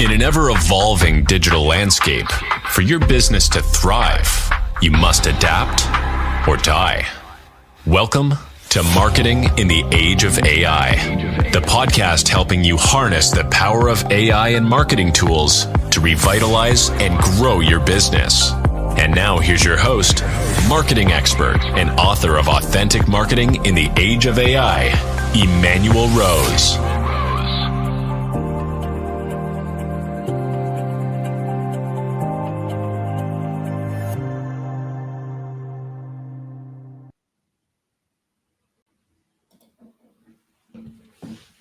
In an ever-evolving digital landscape, for your business to thrive, you must adapt or die. Welcome to Marketing in the Age of AI, the podcast helping you harness the power of AI and marketing tools to revitalize and grow your business. And now here's your host, marketing expert and author of Authentic Marketing in the Age of AI, Emanuel Rose.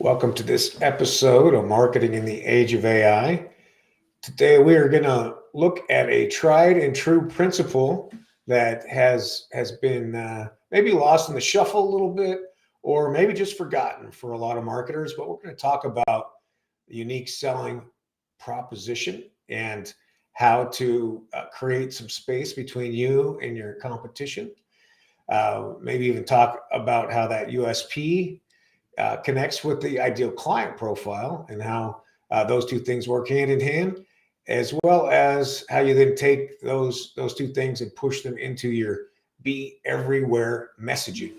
Welcome to this episode of Marketing in the Age of AI. Today we are going to look at a tried and true principle that has been maybe lost in the shuffle a little bit, or maybe just forgotten for a lot of marketers. But we're going to talk about the unique selling proposition and how to create some space between you and your competition. Maybe even talk about how that USP connects with the ideal client profile and how those two things work hand in hand, as well as how you then take those two things and push them into your be everywhere messaging.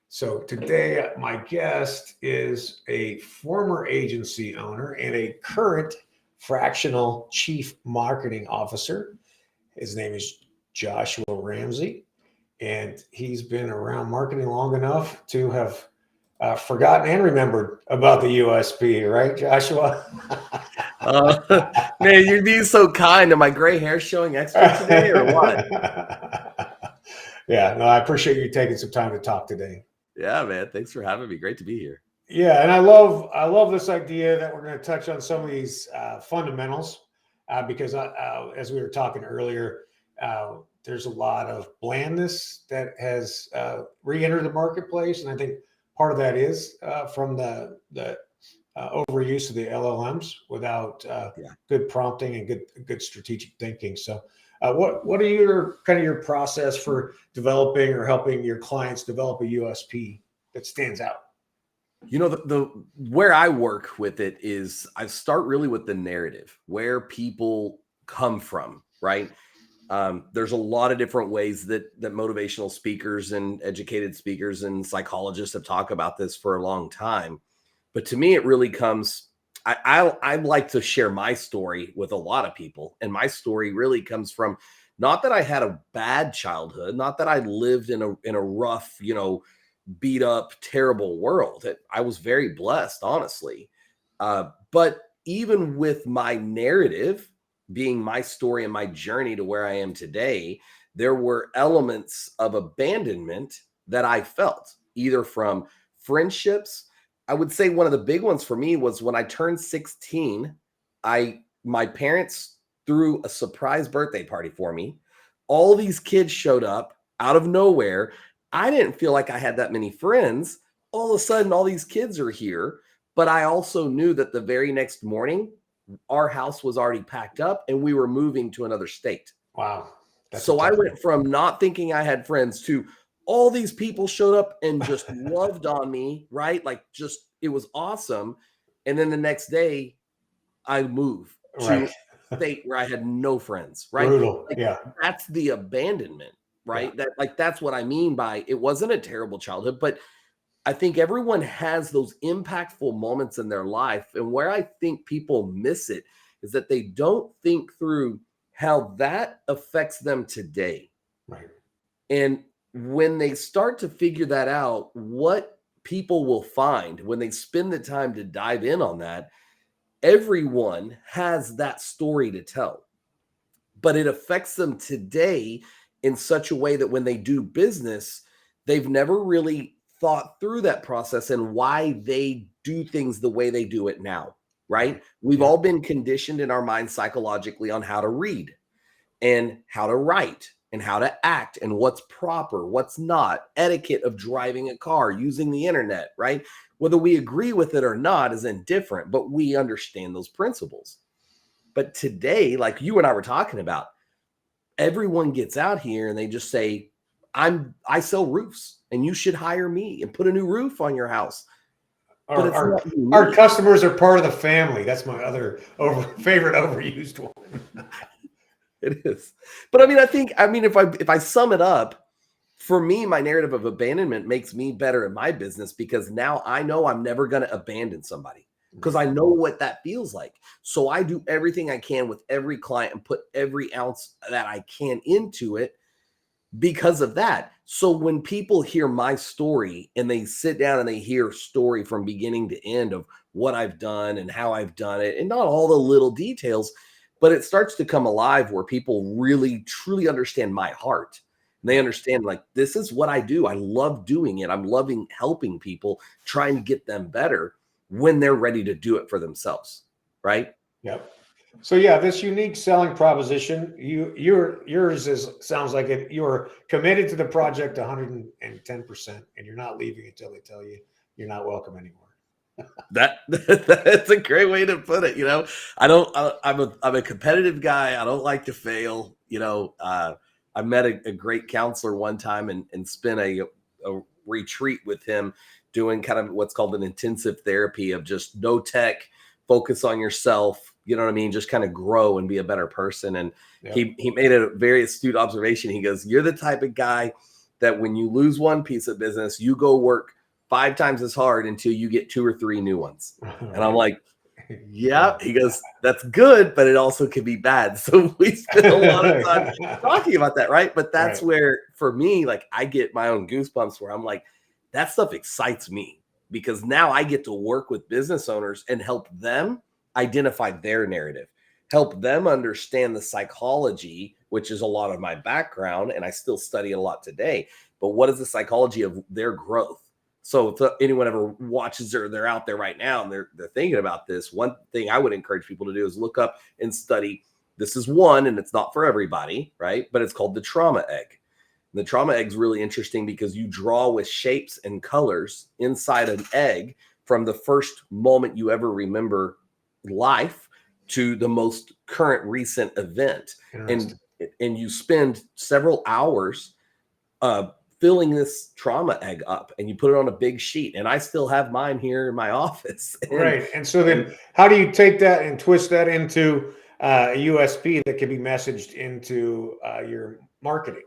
So today, my guest is a former agency owner and a current Fractional Chief Marketing Officer. His name is Joshua Ramsey, and he's been around marketing long enough to have forgotten and remembered about the USP, right, Joshua? Man, you're being so kind. Am my gray hair showing extra today or what? Yeah, no, I appreciate you taking some time to talk today. Yeah, man. Thanks for having me. Great to be here. Yeah, and I love this idea that we're going to touch on some of these fundamentals because as we were talking earlier, there's a lot of blandness that has re-entered the marketplace, and I think part of that is from the overuse of the LLMs without good prompting and good strategic thinking. So, what are your process for developing or helping your clients develop a USP that stands out? You know, the where I work with it is I start really with the narrative, where people come from, right? There's a lot of different ways that motivational speakers and educated speakers and psychologists have talked about this for a long time. But to me, it really comes, I like to share my story with a lot of people. And my story really comes from not that I had a bad childhood, not that I lived in a rough, beat up, terrible world. I was very blessed, honestly. But even with my narrative being my story and my journey to where I am today, there were elements of abandonment that I felt, either from friendships. I would say one of the big ones for me was when I turned 16, my parents threw a surprise birthday party for me. All these kids showed up out of nowhere. I didn't feel like I had that many friends. All of a sudden, all these kids are here. But I also knew that the very next morning, our house was already packed up and we were moving to another state. Wow. So I went from not thinking I had friends to all these people showed up and just loved on me, right? Like it was awesome. And then the next day I moved to a state where I had no friends, right? Brutal. Yeah. That's the abandonment, right? Yeah. That's what I mean by it wasn't a terrible childhood, but I think everyone has those impactful moments in their life. And where I think people miss it is that they don't think through how that affects them today. Right. And when they start to figure that out, what people will find when they spend the time to dive in on that, everyone has that story to tell, but it affects them today in such a way that when they do business, they've never really thought through that process and why they do things the way they do it now, right? We've all been conditioned in our mind psychologically on how to read and how to write and how to act and what's proper, what's not, etiquette of driving a car, using the internet, right? Whether we agree with it or not is indifferent, but we understand those principles. But today, like you and I were talking about, everyone gets out here and they just say, I sell roofs and you should hire me and put a new roof on your house. but it's not our unique. customers are part of the family. That's my other favorite overused one. It is. But I mean, if I sum it up, for me, my narrative of abandonment makes me better at my business because now I know I'm never going to abandon somebody because I know what that feels like. So I do everything I can with every client and put every ounce that I can into it because of that. So when people hear my story and they sit down and they hear story from beginning to end of what I've done and how I've done it, and not all the little details, but it starts to come alive where people really truly understand my heart. And they understand, like, this is what I do. I love doing it. I'm loving helping people, trying to get them better when they're ready to do it for themselves. Right. Yep. So yeah, this unique selling proposition, yours sounds like it. You're committed to the project 110%, and you're not leaving until they tell you you're not welcome anymore. That's a great way to put it. I'm a competitive guy. I don't like to fail. I met a great counselor one time and spent a retreat with him doing kind of what's called an intensive therapy of just no tech, focus on yourself. You know what I mean? Just kind of grow and be a better person. And he made a very astute observation. He goes, "You're the type of guy that when you lose one piece of business, you go work 5 times as hard until you get 2 or 3 new ones." And I'm like, yeah. He goes, "That's good, but it also can be bad." So we spent a lot of time talking about that, right? But that's where, for me, like, I get my own goosebumps where I'm like, that stuff excites me because now I get to work with business owners and help them identify their narrative, help them understand the psychology, which is a lot of my background, and I still study a lot today. But what is the psychology of their growth? So if anyone ever watches or they're out there right now and they're thinking about this, one thing I would encourage people to do is look up and study. This is one, and it's not for everybody, right? But it's called the trauma egg. The trauma egg is really interesting because you draw with shapes and colors inside an egg from the first moment you ever remember life to the most current recent event. And you spend several hours filling this trauma egg up, and you put it on a big sheet. And I still have mine here in my office. And so then how do you take that and twist that into a USP that can be messaged into your marketing?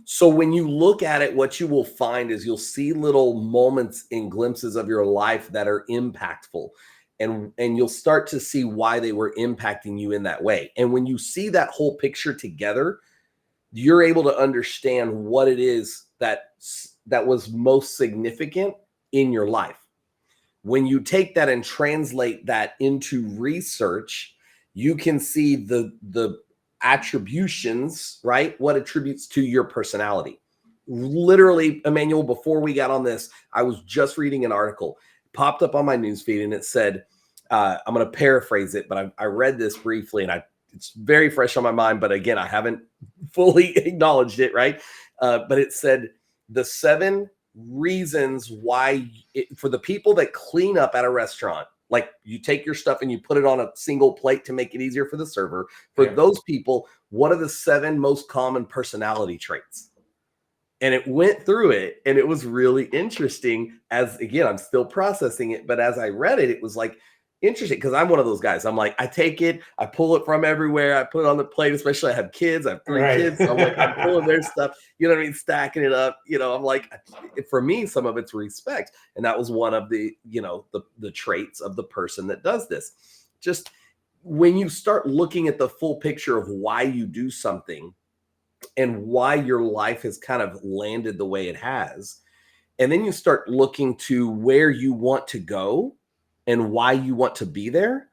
So when you look at it, what you will find is you'll see little moments and glimpses of your life that are impactful. And you'll start to see why they were impacting you in that way. And when you see that whole picture together, you're able to understand what it is that was most significant in your life. When you take that and translate that into research, you can see the attributions, right? What attributes to your personality. Literally, Emanuel, before we got on this, I was just reading an article, popped up on my newsfeed, and it said, I'm going to paraphrase it, but I read this briefly, and it's very fresh on my mind, but again, I haven't fully acknowledged it, right? But it said the 7 reasons why for the people that clean up at a restaurant, like you take your stuff and you put it on a single plate to make it easier for the server. For those people, what are the 7 most common personality traits? And it went through it, and it was really interesting. As again, I'm still processing it, but as I read it, it was like interesting because I'm one of those guys. I'm like, I take it, I pull it from everywhere, I put it on the plate. Especially, I have kids. I have 3 kids. So I'm like, I'm pulling their stuff. You know what I mean? Stacking it up. I'm like, for me, some of it's respect, and that was one of the the traits of the person that does this. Just when you start looking at the full picture of why you do something and why your life has kind of landed the way it has, and then you start looking to where you want to go and why you want to be there,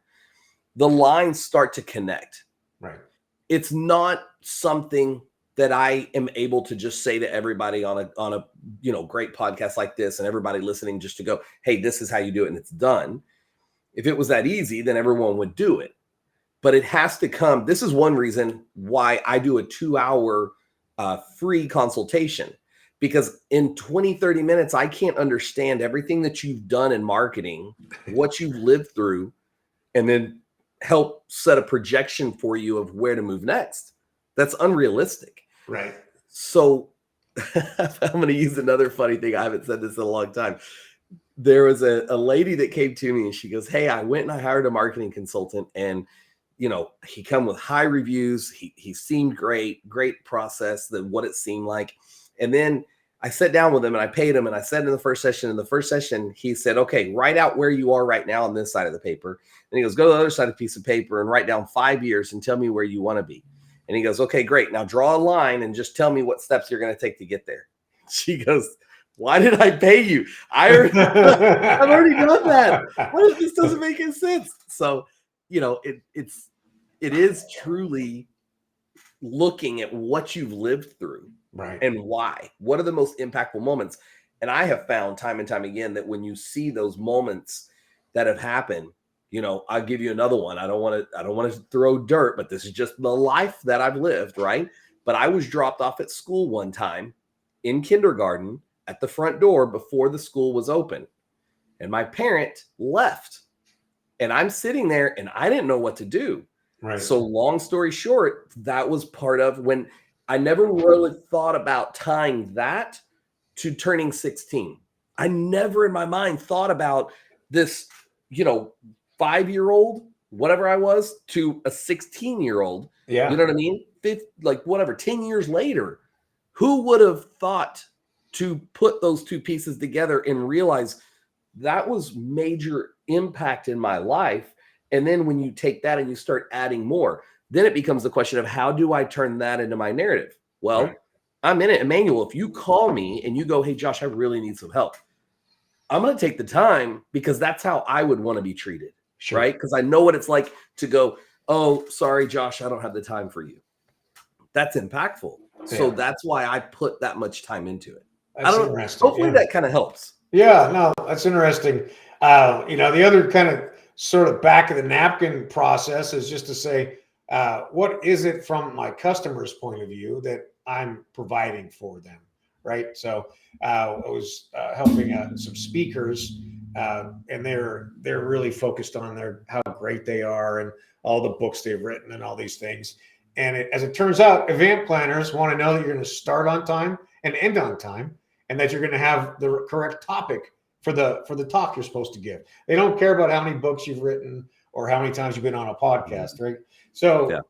the lines start to connect. Right. It's not something that I am able to just say to everybody on a great podcast like this and everybody listening just to go, hey, this is how you do it and it's done. If it was that easy, then everyone would do it. But it has to come. This is one reason why I do a 2-hour free consultation. Because in 20, 30 minutes, I can't understand everything that you've done in marketing, what you've lived through, and then help set a projection for you of where to move next. That's unrealistic. Right. So I'm going to use another funny thing. I haven't said this in a long time. there was a lady that came to me and she goes, hey, I went and I hired a marketing consultant, and he come with high reviews. He seemed great process, what it seemed like. And then I sat down with him and I paid him, and I said in the first session, he said, okay, write out where you are right now on this side of the paper. And he goes, go to the other side of the piece of paper and write down 5 years and tell me where you want to be. And he goes, okay, great. Now draw a line and just tell me what steps you're going to take to get there. She goes, why did I pay you? I've already done that. This doesn't make any sense. So, it is truly looking at what you've lived through, right, and why. What are the most impactful moments? And I have found time and time again that when you see those moments that have happened, I'll give you another one. I don't want to throw dirt, but this is just the life that I've lived, right? But I was dropped off at school one time in kindergarten at the front door before the school was open, and my parent left, and I'm sitting there and I didn't know what to do. right. So long story short, that was part of when I never really thought about tying that to turning 16. I never in my mind thought about this, 5-year-old, whatever I was, to a 16-year-old. Yeah. You know what I mean? 10 years later, who would have thought to put those two pieces together and realize that was major impact in my life? And then when you take that and you start adding more, then it becomes the question of how do I turn that into my narrative? Well, right. I'm in it. Emanuel, if you call me and you go, hey, Josh, I really need some help, I'm going to take the time, because that's how I would want to be treated. Sure. Right? Because I know what it's like to go, oh, sorry, Josh, I don't have the time for you. That's impactful. So Yeah. that's why I put that much time into it. That's interesting. Hopefully that kind of helps. Yeah, no, that's interesting. The other kind of sort of back of the napkin process is just to say, what is it from my customer's point of view that I'm providing for them, right? So I was helping some speakers, and they're really focused on how great they are and all the books they've written and all these things. And as it turns out, event planners want to know that you're going to start on time and end on time, and that you're going to have the correct topic for the talk you're supposed to give. They don't care about how many books you've written or how many times you've been on a podcast, right? So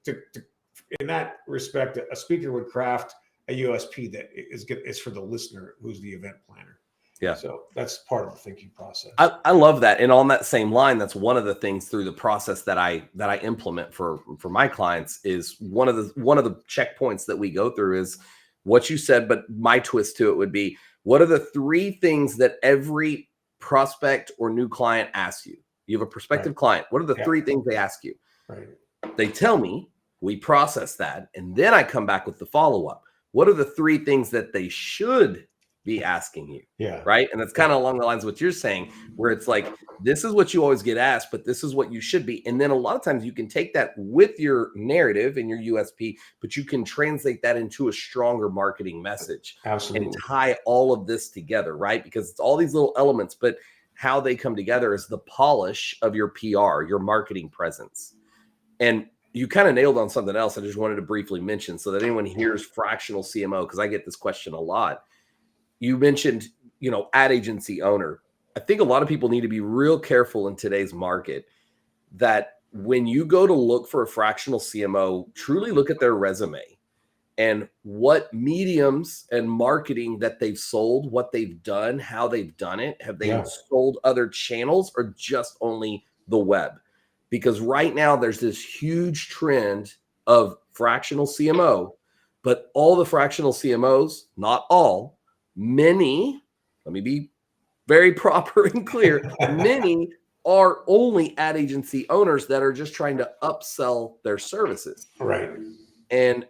in that respect, a speaker would craft a USP that is for the listener who's the event planner. Yeah. So that's part of the thinking process. I love that. And on that same line, that's one of the things through the process that I implement for my clients is one of the checkpoints that we go through is what you said, but my twist to it would be, what are the 3 things that every prospect or new client asks you? You have a prospective client. What are the 3 things they ask you? Right. They tell me, we process that, and then I come back with the follow-up. What are the 3 things that they should be asking you? Yeah. Right. And that's kind of along the lines of what you're saying, where it's like, this is what you always get asked, but this is what you should be. And then a lot of times you can take that with your narrative and your USP, but you can translate that into a stronger marketing message. Absolutely. And tie all of this together, right? Because it's all these little elements, but how they come together is the polish of your PR, your marketing presence. And you kind of nailed on something else I just wanted to briefly mention so that anyone hears fractional CMO, because I get this question a lot. You mentioned, ad agency owner. I think a lot of people need to be real careful in today's market that when you go to look for a fractional CMO, truly look at their resume and what mediums and marketing that they've sold, what they've done, how they've done it. Have they sold other channels or just only the web? Because right now there's this huge trend of fractional CMO, but all the fractional CMOs, not all, many, let me be very proper and clear, many are only ad agency owners that are just trying to upsell their services. Right. And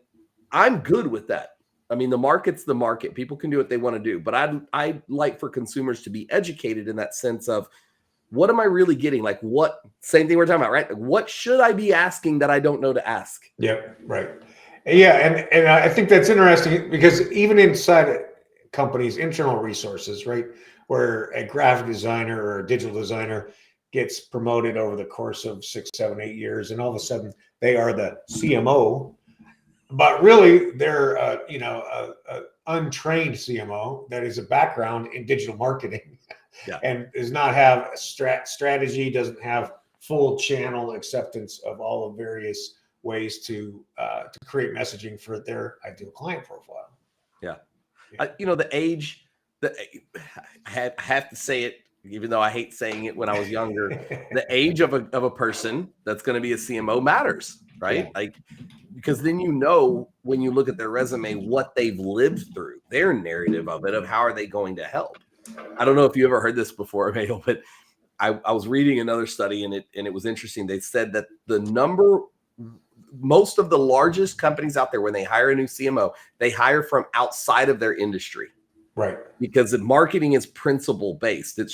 I'm good with that. I mean, the market's the market. People can do what they want to do. But I'd like for consumers to be educated in that sense of, what am I really getting? Like same thing we're talking about, right? Like, what should I be asking that I don't know to ask? Yep. Right. Yeah. And I think that's interesting because even inside companies' internal resources, right, where a graphic designer or a digital designer gets promoted over the course of 6, 7, 8 years, and all of a sudden they are the CMO, but really they're a untrained CMO that is a background in digital marketing, Yeah. and does not have a strategy, doesn't have full channel acceptance of all the various ways to create messaging for their ideal client profile. Yeah. Yeah. The age, I have to say it, even though I hate saying it when I was younger, the age of a person that's going to be a CMO matters, right? Yeah. Like, because then when you look at their resume, what they've lived through, their narrative of it, of how are they going to help. I don't know if you ever heard this before, Emanuel, but I was reading another study and it was interesting. They said that most of the largest companies out there, when they hire a new CMO, they hire from outside of their industry. Right. Because the marketing is principle based. It's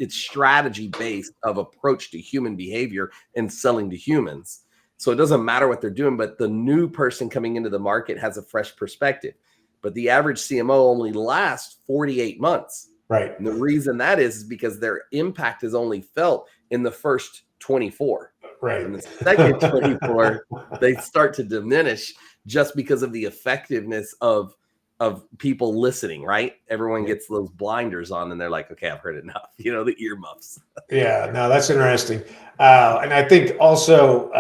strategy based of approach to human behavior and selling to humans. So it doesn't matter what they're doing, but the new person coming into the market has a fresh perspective. But the average CMO only lasts 48 months. Right. And the reason that is because their impact is only felt in the first 24. Right. In the second 24, they start to diminish just because of the effectiveness of people listening, right? Everyone gets those blinders on and they're like, okay, I've heard enough, the earmuffs. Yeah, no, that's interesting. And I think also,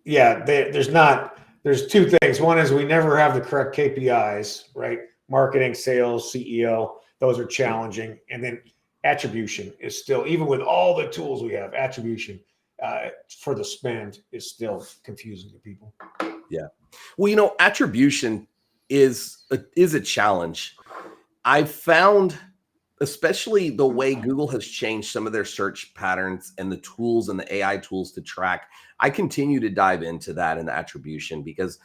there's two things. One is we never have the correct KPIs, right? Marketing, sales, CEO, those are challenging. And then attribution is still, even with all the tools we have, attribution for the spend is still confusing to people. Yeah. Well, attribution is a challenge. I've found, especially the way Google has changed some of their search patterns and the tools and the AI tools to track. I continue to dive into that and the attribution because,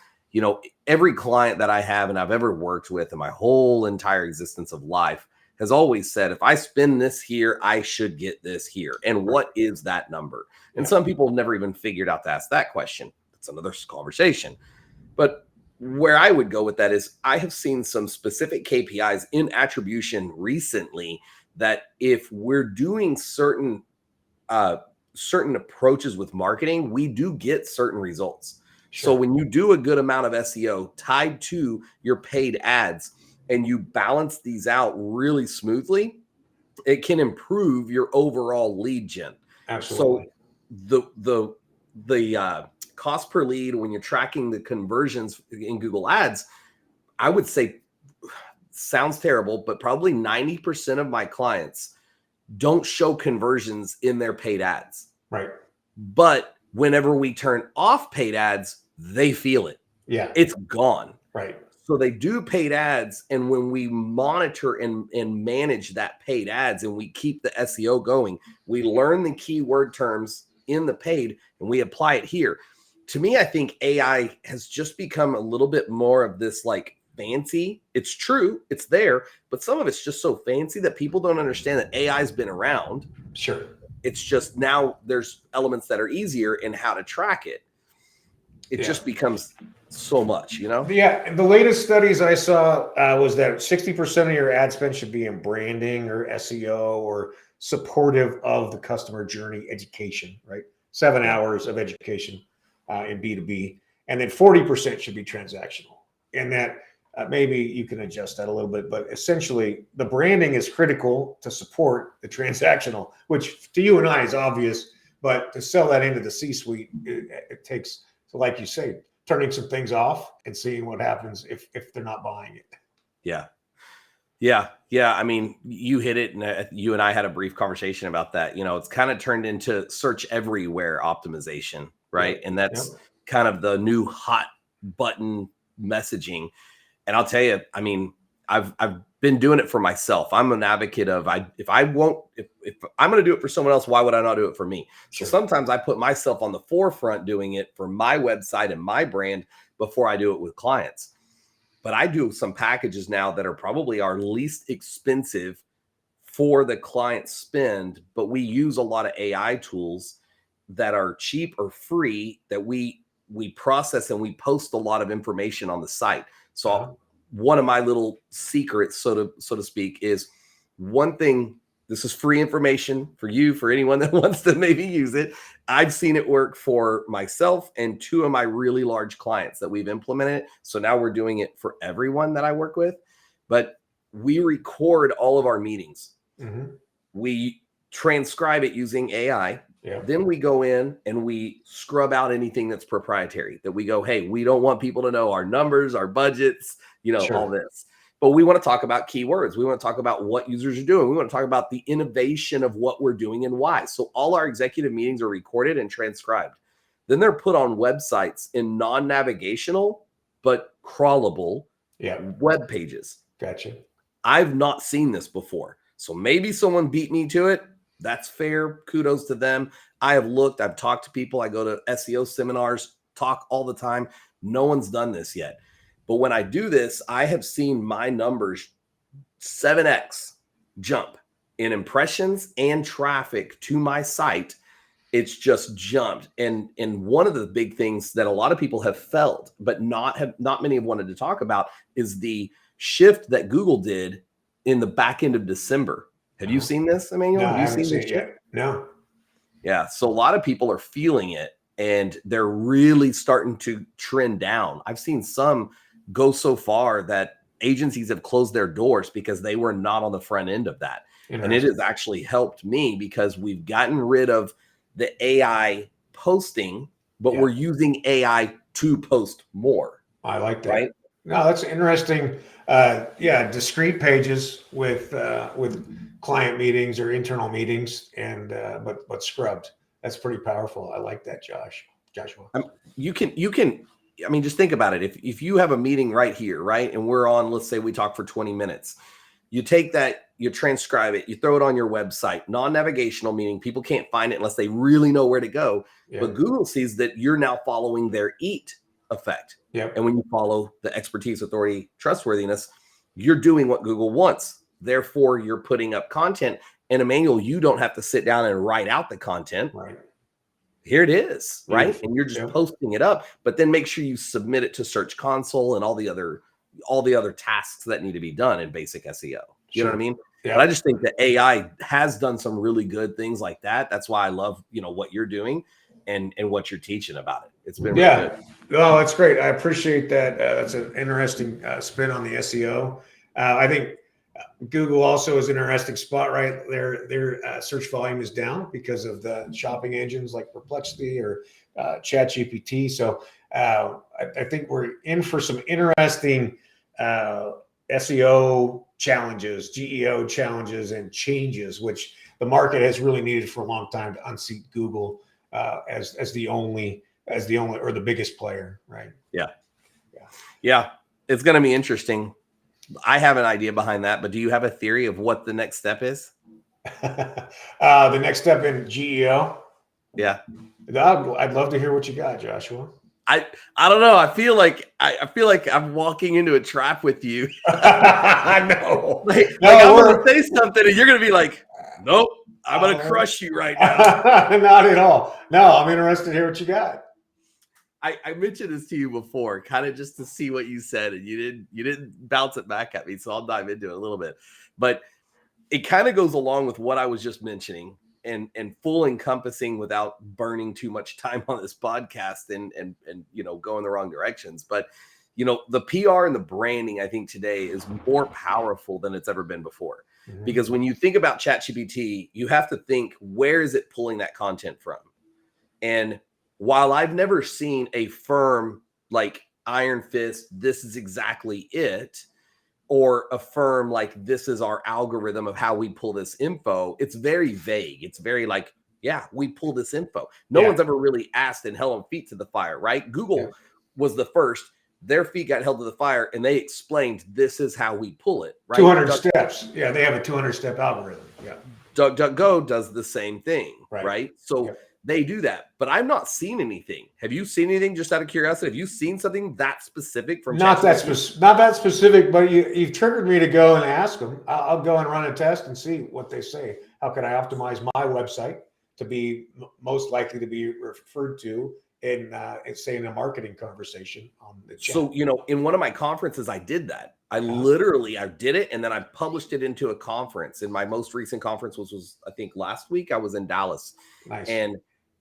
every client that I have and I've ever worked with in my whole entire existence of life has always said, if I spend this here, I should get this here. And what is that number? And some people have never even figured out to ask that question. It's another conversation. But where I would go with that is I have seen some specific KPIs in attribution recently that if we're doing certain approaches with marketing, we do get certain results. Sure. So when you do a good amount of SEO tied to your paid ads and you balance these out really smoothly, it can improve your overall lead gen. Absolutely. So the cost per lead when you're tracking the conversions in Google Ads, I would say, sounds terrible, but probably 90% of my clients don't show conversions in their paid ads. Right. But whenever we turn off paid ads, they feel it. Yeah. It's gone. Right. So they do paid ads. And when we monitor and manage that paid ads and we keep the SEO going, we learn the keyword terms in the paid and we apply it here. To me, I think AI has just become a little bit more of this like fancy. It's true, it's there, but some of it's just so fancy that people don't understand that AI has been around. Sure. It's just now there's elements that are easier in how to track it. It just becomes so much, Yeah. The latest studies I saw was that 60% of your ad spend should be in branding or SEO or supportive of the customer journey education, right? 7 hours of education in B2B. And then 40% should be transactional. And that maybe you can adjust that a little bit, but essentially the branding is critical to support the transactional, which to you and I is obvious, but to sell that into the C-suite, it takes, so like you say, turning some things off and seeing what happens if they're not buying it. Yeah. I mean, you hit it, and you and I had a brief conversation about that. It's kind of turned into search everywhere optimization, right? And that's kind of the new hot button messaging. And I'll tell you, I mean, I've been doing it for myself. I'm an advocate of if I'm going to do it for someone else, why would I not do it for me? Sure. So sometimes I put myself on the forefront doing it for my website and my brand before I do it with clients. But I do some packages now that are probably our least expensive for the client spend, but we use a lot of AI tools that are cheap or free that we process and we post a lot of information on the site. So one of my little secrets, so to speak, is one thing. This is free information for you, for anyone that wants to maybe use it. I've seen it work for myself and 2 of my really large clients that we've implemented it. So now we're doing it for everyone that I work with. But we record all of our meetings. Mm-hmm. We transcribe it using AI. Yeah. Then we go in and we scrub out anything that's proprietary, that we go, hey, we don't want people to know our numbers, our budgets, Sure. all this. But we want to talk about keywords. We want to talk about what users are doing. We want to talk about the innovation of what we're doing and why. So all our executive meetings are recorded and transcribed. Then they're put on websites in non-navigational, but crawlable web pages. Gotcha. I've not seen this before. So maybe someone beat me to it. That's fair. Kudos to them. I have looked, I've talked to people. I go to SEO seminars, talk all the time. No one's done this yet. But when I do this, I have seen my numbers 7x jump in impressions and traffic to my site. It's just jumped. And one of the big things that a lot of people have felt, but not many have wanted to talk about, is the shift that Google did in the back end of December. Have you seen this, Emanuel? No, Have I you haven't seen seen it yet. No. Yeah. So a lot of people are feeling it and they're really starting to trend down. I've seen some go so far that agencies have closed their doors because they were not on the front end of that. And it has actually helped me because we've gotten rid of the AI posting, but we're using AI to post more. I like that. Right? No, that's interesting. Discrete pages with client meetings or internal meetings, and but scrubbed. That's pretty powerful. I like that, Joshua. You can. I mean, just think about it. If you have a meeting right here, right, and we're on, let's say we talk for 20 minutes, you take that, you transcribe it, you throw it on your website. Non-navigational, meaning people can't find it unless they really know where to go. Yeah. But Google sees that you're now following their EAT effect. Yep. And when you follow the expertise, authority, trustworthiness, you're doing what Google wants. Therefore, you're putting up content. And Emanuel, you don't have to sit down and write out the content. Right. Here it is, right? Beautiful. And you're just posting it up, but then make sure you submit it to Search Console and all the other tasks that need to be done in basic SEO. You know what I mean? Yeah. But I just think that AI has done some really good things like that. That's why I love, what you're doing and what you're teaching about it. It's been really good. Oh, that's great. I appreciate that. That's an interesting spin on the SEO. I think Google also is an interesting spot, right? Their search volume is down because of the shopping engines like Perplexity or ChatGPT. So I think we're in for some interesting SEO challenges, GEO challenges, and changes, which the market has really needed for a long time to unseat Google as the only or the biggest player, right? Yeah. It's going to be interesting. I have an idea behind that, but do you have a theory of what the next step is? The next step in GEO? Yeah. I'd love to hear what you got, Joshua. I don't know. I feel like I'm walking into a trap with you. I know. I'm going to say something and you're going to be like, nope, I'm going to crush you right now. Not at all. No, I'm interested to hear what you got. I mentioned this to you before, kind of just to see what you said, and you didn't bounce it back at me, so I'll dive into it a little bit. But it kind of goes along with what I was just mentioning, and full encompassing without burning too much time on this podcast and go in the wrong directions. But the PR and the branding, I think today is more powerful than it's ever been before. Mm-hmm. Because when you think about ChatGPT, you have to think, where is it pulling that content from? And while I've never seen a firm like Iron Fist, this is exactly it, or a firm like this is our algorithm of how we pull this info, it's very vague. It's very like, yeah, we pull this info. No one's ever really asked and held on feet to the fire, right? Google was the first. Their feet got held to the fire and they explained this is how we pull it, right? 200 steps. Yeah, they have a 200-step algorithm. Yeah. DuckDuckGo does the same thing, right? So they do that, but I've not seen anything. Have you seen anything, just out of curiosity? Have you seen something that specific from not that specific, but you've triggered me to go and ask them. I'll go and run a test and see what they say. How can I optimize my website to be most likely to be referred to in say in a marketing conversation on the chat? So in one of my conferences, I did that. I did it, and then I published it into a conference. And my most recent conference was I think last week. I was in Dallas. Nice. And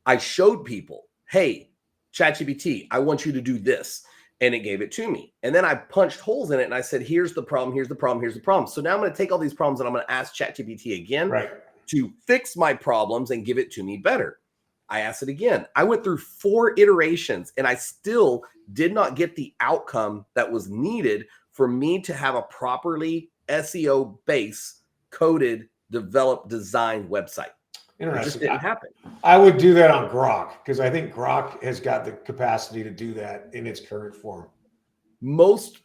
I showed people, hey, ChatGPT, I want you to do this. And it gave it to me. And then I punched holes in it and I said, here's the problem, here's the problem, here's the problem. So now I'm going to take all these problems and I'm going to ask ChatGPT again. Right. to fix my problems and give it to me better. I asked it again. I went through 4 iterations and I still did not get the outcome that was needed for me to have a properly SEO base coded, developed, designed website. It just didn't happen. I would do that on Grok because I think Grok has got the capacity to do that in its current form. Most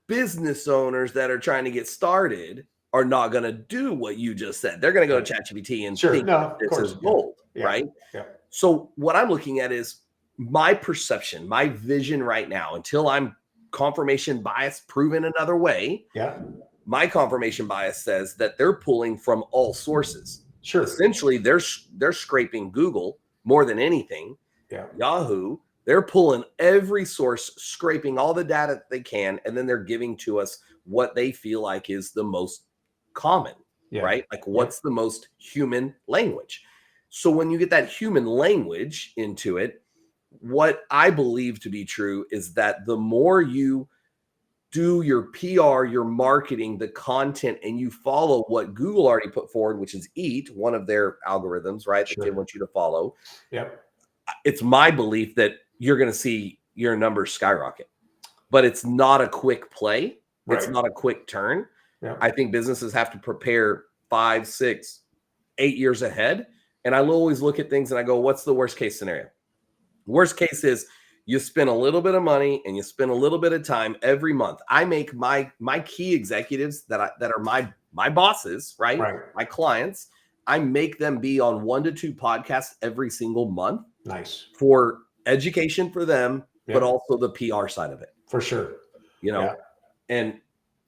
business owners that are trying to get started are not going to do what you just said. They're going to go to ChatGPT and think this is gold, right? Yeah. So what I'm looking at is my perception, my vision right now, until I'm confirmation bias proven another way. Yeah. My confirmation bias says that they're pulling from all sources. Sure. Essentially, they're scraping Google more than anything. Yeah. Yahoo, they're pulling every source, scraping all the data that they can, and then they're giving to us what they feel like is the most common, right? Like what's the most human language. So when you get that human language into it, what I believe to be true is that the more you do your PR, your marketing, the content, and you follow what Google already put forward, which is EAT, one of their algorithms, right? That they want you to follow. Yep. It's my belief that you're going to see your numbers skyrocket, but it's not a quick play. It's not a quick turn. Yep. I think businesses have to prepare 5, 6, 8 years ahead. And I always look at things and I go, what's the worst case scenario? Worst case is you spend a little bit of money and you spend a little bit of time every month. I make my key executives that are my bosses, right? My clients. I make them be on 1 to 2 podcasts every single month. Nice. For education for them, but also the PR side of it. For sure. And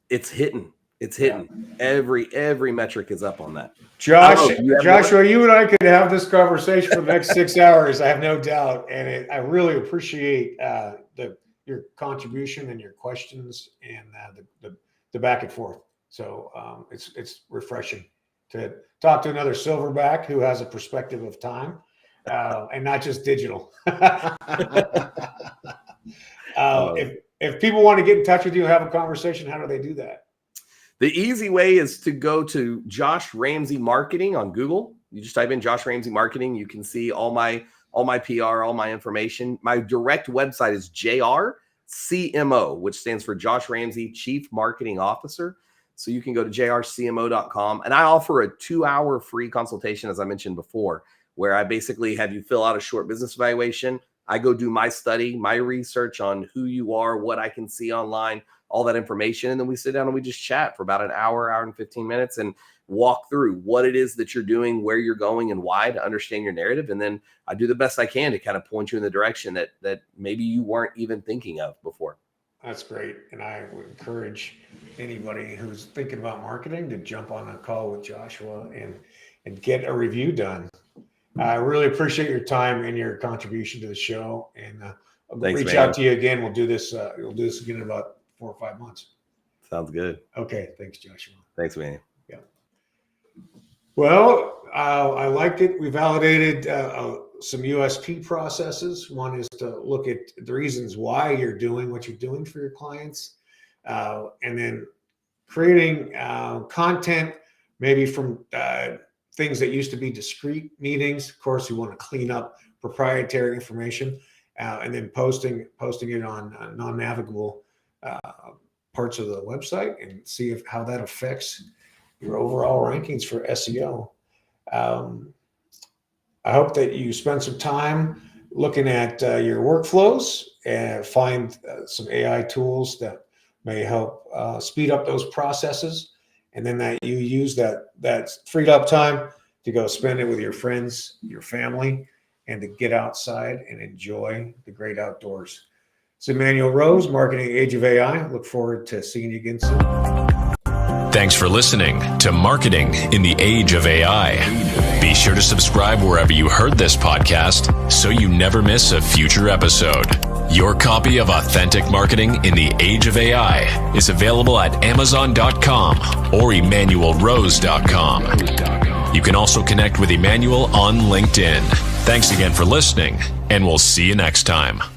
it's hitting. It's hitting. Every metric is up on that. Joshua, you and I could have this conversation for the next 6 hours. I have no doubt, and I really appreciate your contribution and your questions and the back and forth. So it's refreshing to talk to another silverback who has a perspective of time and not just digital. If people want to get in touch with you and have a conversation, how do they do that? The easy way is to go to Josh Ramsey Marketing on Google. You just type in Josh Ramsey Marketing. You can see all my PR, all my information. My direct website is JRCMO, which stands for Josh Ramsey Chief Marketing Officer. So you can go to jrcmo.com. And I offer a 2-hour free consultation, as I mentioned before, where I basically have you fill out a short business evaluation. I go do my study, my research on who you are, what I can see online, all that information. And then we sit down and we just chat for about an hour and 15 minutes and walk through what it is that you're doing, where you're going and why, to understand your narrative. And then I do the best I can to kind of point you in the direction that maybe you weren't even thinking of before. That's great. And I would encourage anybody who's thinking about marketing to jump on a call with Joshua and get a review done. I really appreciate your time and your contribution to the show. And I'll reach out to you again. We'll do this again in about 4 or 5 months. Sounds good. Okay. Thanks, Joshua. Thanks, man. Yeah. Well, I liked it. We validated some USP processes. One is to look at the reasons why you're doing what you're doing for your clients. And then creating content, maybe from things that used to be discrete meetings. Of course, we want to clean up proprietary information and then posting it on non-navigable parts of the website and see how that affects your overall rankings for SEO. I hope that you spend some time looking at your workflows and find some AI tools that may help speed up those processes. And then that you use that freed up time to go spend it with your friends, your family, and to get outside and enjoy the great outdoors. It's Emanuel Rose, Marketing Age of AI. Look forward to seeing you again soon. Thanks for listening to Marketing in the Age of AI. Be sure to subscribe wherever you heard this podcast so you never miss a future episode. Your copy of Authentic Marketing in the Age of AI is available at Amazon.com or EmanuelRose.com. You can also connect with Emanuel on LinkedIn. Thanks again for listening, and we'll see you next time.